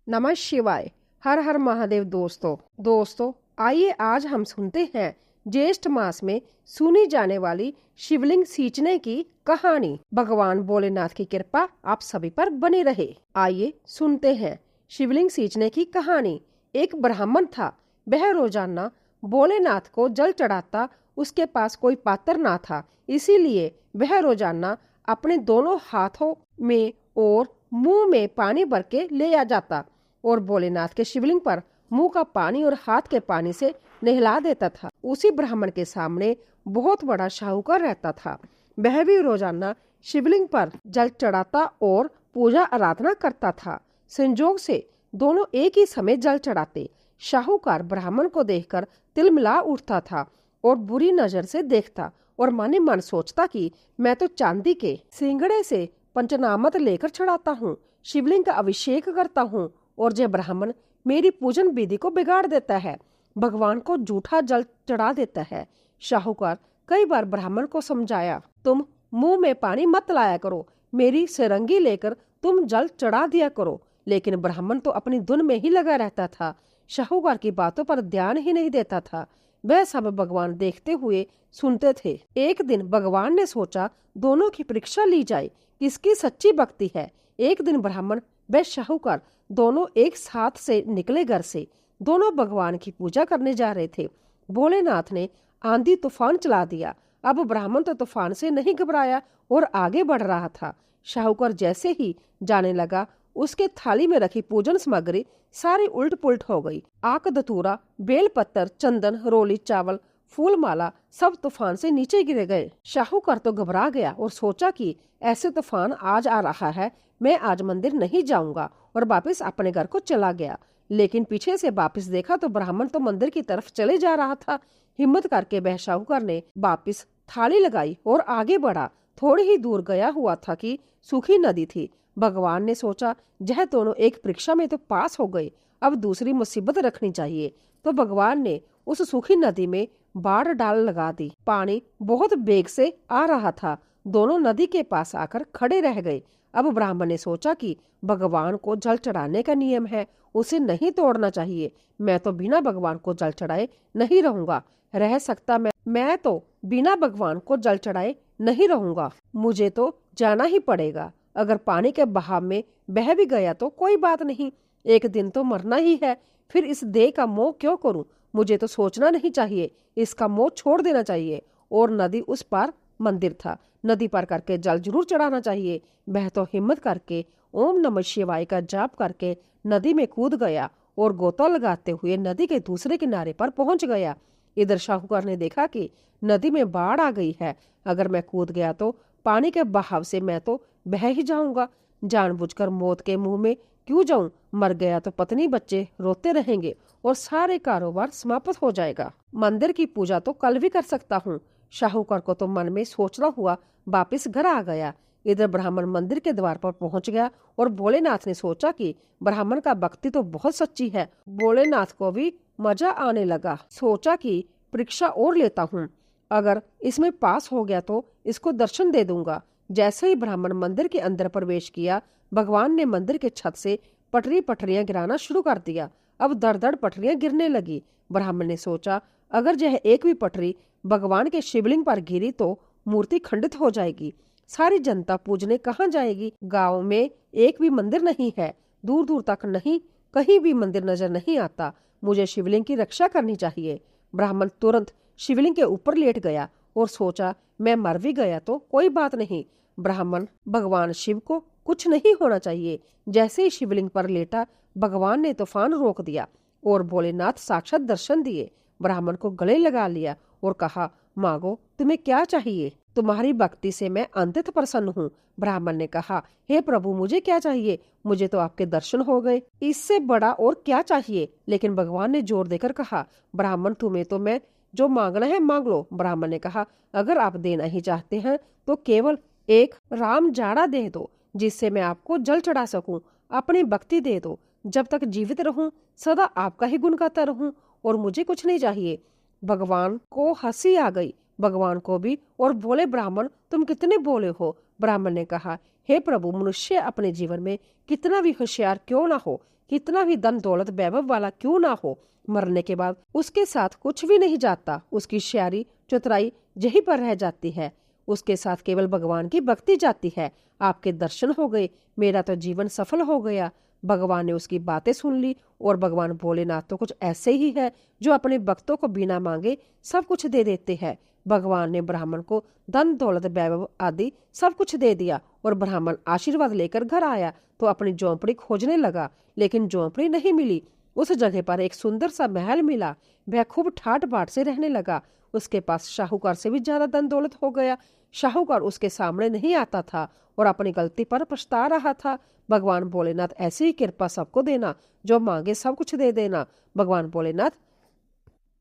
नमः शिवाय। हर हर महादेव। दोस्तों आइए आज हम सुनते हैं ज्येष्ठ मास में सुनी जाने वाली शिवलिंग सींचने की कहानी। भगवान भोलेनाथ की कृपा आप सभी पर बनी रहे। आइए सुनते हैं शिवलिंग सींचने की कहानी। एक ब्राह्मण था, वह रोजाना भोलेनाथ को जल चढ़ाता। उसके पास कोई पात्र ना था, इसीलिए वह रोजाना अपने दोनों हाथों में और मुंह में पानी भर के ले आ जाता और भोलेनाथ के शिवलिंग पर मुंह का पानी और हाथ के पानी से नहला देता था। उसी ब्राह्मण के सामने बहुत बड़ा शाहूकार रहता था। वह भी रोजाना शिवलिंग पर जल चढ़ाता और पूजा आराधना करता था। संजोग से दोनों एक ही समय जल चढ़ाते। शाहूकार ब्राह्मण को देखकर तिलमिला उठता था और बुरी नजर से देखता और मन मन सोचता कि मैं तो चांदी के सिंगड़े से पंचनामत लेकर चढ़ाता हूँ, शिवलिंग का अभिषेक करता हूँ और यह ब्राह्मण मेरी पूजन विधि को बिगाड़ देता है, भगवान को झूठा जल चढ़ा देता है। शाहूकार कई बार ब्राह्मण को समझाया, तुम मुंह में पानी मत लाया करो, मेरी सिरंगी लेकर तुम जल चढ़ा दिया करो, लेकिन ब्राह्मण तो अपनी धुन में ही लगा रहता था। शाहूकार की बातों पर ध्यान ही नहीं देता था। वह सब भगवान देखते हुए सुनते थे। एक दिन भगवान ने सोचा दोनों की परीक्षा ली जाए, किसकी सच्ची भक्ति है। एक दिन ब्राह्मण व शाहूकार दोनों एक साथ से निकले घर से। दोनों भगवान की पूजा करने जा रहे थे। भोलेनाथ ने आंधी तूफान चला दिया। अब ब्राह्मण तो तूफान से नहीं घबराया और आगे बढ़ रहा था। शाहूकार जैसे ही जाने लगा, उसके थाली में रखी पूजन सामग्री सारी उल्ट पुल्ट हो गई। आक धतूरा, बेलपत्तर, चंदन, रोली, चावल, फूल माला सब तूफान से नीचे गिरे गए। शाहूकार तो घबरा गया और सोचा कि ऐसे तूफान आज आ रहा है, मैं आज मंदिर नहीं जाऊंगा और वापस अपने घर को चला गया। लेकिन पीछे से वापस देखा तो ब्राह्मण तो मंदिर की तरफ चले जा रहा था। हिम्मत करके वह शाहूकार ने वापस थाली लगाई और आगे बढ़ा। थोड़ी ही दूर गया हुआ था कि सूखी नदी थी। भगवान ने सोचा यह दोनों एक परीक्षा में तो पास हो गए, अब दूसरी मुसीबत रखनी चाहिए। तो भगवान ने उस सूखी नदी में बाढ़ डाल लगा दी। पानी बहुत बेग से आ रहा था। दोनों नदी के पास आकर खड़े रह गए। अब ब्राह्मण ने सोचा कि भगवान को जल चढ़ाने का नियम है, उसे नहीं तोड़ना चाहिए। मैं तो बिना भगवान को जल चढ़ाए नहीं रहूंगा, रह सकता मैं तो बिना भगवान को जल चढ़ाए नहीं रहूंगा। मुझे तो जाना ही पड़ेगा। अगर पानी के बहाव में बह भी गया तो कोई बात नहीं, एक दिन तो मरना ही है। फिर इस देह का मोह क्यों करूं? मुझे तो सोचना नहीं चाहिए, इसका मोह छोड़ देना चाहिए। और नदी उस पार मंदिर था, नदी पार करके जल जरूर चढ़ाना चाहिए। वह तो हिम्मत करके ओम नमः शिवाय का जाप करके नदी में कूद गया और गोता लगाते हुए नदी के दूसरे किनारे पर पहुंच गया। इधर शाहूकार ने देखा कि नदी में बाढ़ आ गई है। अगर मैं कूद गया तो पानी के बहाव से मैं तो बह ही जाऊंगा। जानबूझकर मौत के मुंह में क्यों जाऊं? मर गया तो पत्नी बच्चे रोते रहेंगे और सारे कारोबार समाप्त हो जाएगा। मंदिर की पूजा तो कल भी कर सकता हूँ। शाहूकार को तो मन में सोचना हुआ वापिस घर आ गया। इधर ब्राह्मण मंदिर के द्वार पर पहुंच गया और भोलेनाथ ने सोचा कि ब्राह्मण का भक्ति तो बहुत सच्ची है। भोलेनाथ को भी मजा आने लगा। सोचा कि परीक्षा और लेता हूँ, अगर इसमें पास हो गया तो इसको दर्शन दे दूंगा। जैसे ही ब्राह्मण मंदिर के अंदर प्रवेश किया, भगवान ने मंदिर के छत से पटरियां गिराना शुरू कर दिया। अब दर दर पटरियां गिरने लगी। ब्राह्मण ने सोचा अगर यह एक भी पटरी भगवान के शिवलिंग पर गिरी तो मूर्ति खंडित हो जाएगी। सारी जनता पूजने कहाँ जाएगी? गांव में एक भी मंदिर नहीं है, दूर दूर तक नहीं, कहीं भी मंदिर नजर नहीं आता। मुझे शिवलिंग की रक्षा करनी चाहिए। ब्राह्मण तुरंत शिवलिंग के ऊपर लेट गया और सोचा मैं मर भी गया तो कोई बात नहीं, ब्राह्मण भगवान शिव को कुछ नहीं होना चाहिए। जैसे ही शिवलिंग पर लेटा, भगवान ने तूफान रोक दिया और भोलेनाथ साक्षात दर्शन दिए। ब्राह्मण को गले लगा लिया और कहा, मांगो, तुम्हें क्या चाहिए? तुम्हारी भक्ति से मैं अंततः प्रसन्न हूँ। ब्राह्मण ने कहा, हे प्रभु, मुझे क्या चाहिए? मुझे तो आपके दर्शन हो गए, इससे बड़ा और क्या चाहिए? लेकिन भगवान ने जोर देकर कहा, ब्राह्मण, तुम्हें तो मैं जो मांगना है मांग लो। ब्राह्मण ने कहा, अगर आप देना ही चाहते हैं तो केवल एक राम जाड़ा दे दो, जिससे मैं आपको जल चढ़ा सकूं। अपनी भक्ति दे दो, जब तक जीवित रहूं सदा आपका ही गुण गाता रहूं और मुझे कुछ नहीं चाहिए। भगवान को हंसी आ गई, भगवान को भी, और बोले, ब्राह्मण, तुम कितने बोले हो, ब्राह्मण ने कहा, हे प्रभु, मनुष्य अपने जीवन में कितना भी होशियार क्यों ना हो, कितना भी धन दौलत वैभव वाला क्यों ना हो, मरने के बाद उसके साथ कुछ भी नहीं जाता। उसकी शायरी चतुराई यहीं पर रह जाती है। उसके साथ केवल भगवान की भक्ति जाती है। आपके दर्शन हो गए, मेरा तो जीवन सफल हो गया। भगवान ने उसकी बातें सुन ली और भगवान भोलेनाथ तो कुछ ऐसे ही है जो अपने भक्तों को बिना मांगे सब कुछ दे देते हैं। भगवान ने ब्राह्मण को धन दौलत वैभव आदि सब कुछ दे दिया और ब्राह्मण आशीर्वाद लेकर घर आया तो अपनी झोंपड़ी खोजने लगा, लेकिन झोंपड़ी नहीं मिली। उस जगह पर एक सुंदर सा महल मिला। वह खूब ठाट बाट से रहने लगा। उसके पास शाहूकार से भी ज्यादा धन दौलत हो गया। शाहूकार उसके सामने नहीं आता था और अपनी गलती पर पछता रहा था। भगवान भोलेनाथ ऐसी ही कृपा सबको देना, जो मांगे सब कुछ दे देना। भगवान भोलेनाथ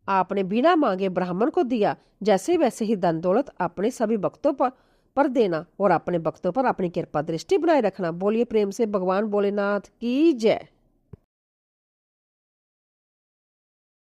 आपने बिना मांगे ब्राह्मण को दिया, जैसे वैसे ही धन दौलत अपने सभी भक्तों पर देना और अपने भक्तों पर अपनी कृपा दृष्टि बनाए रखना। बोलिए प्रेम से भगवान भोलेनाथ की जय।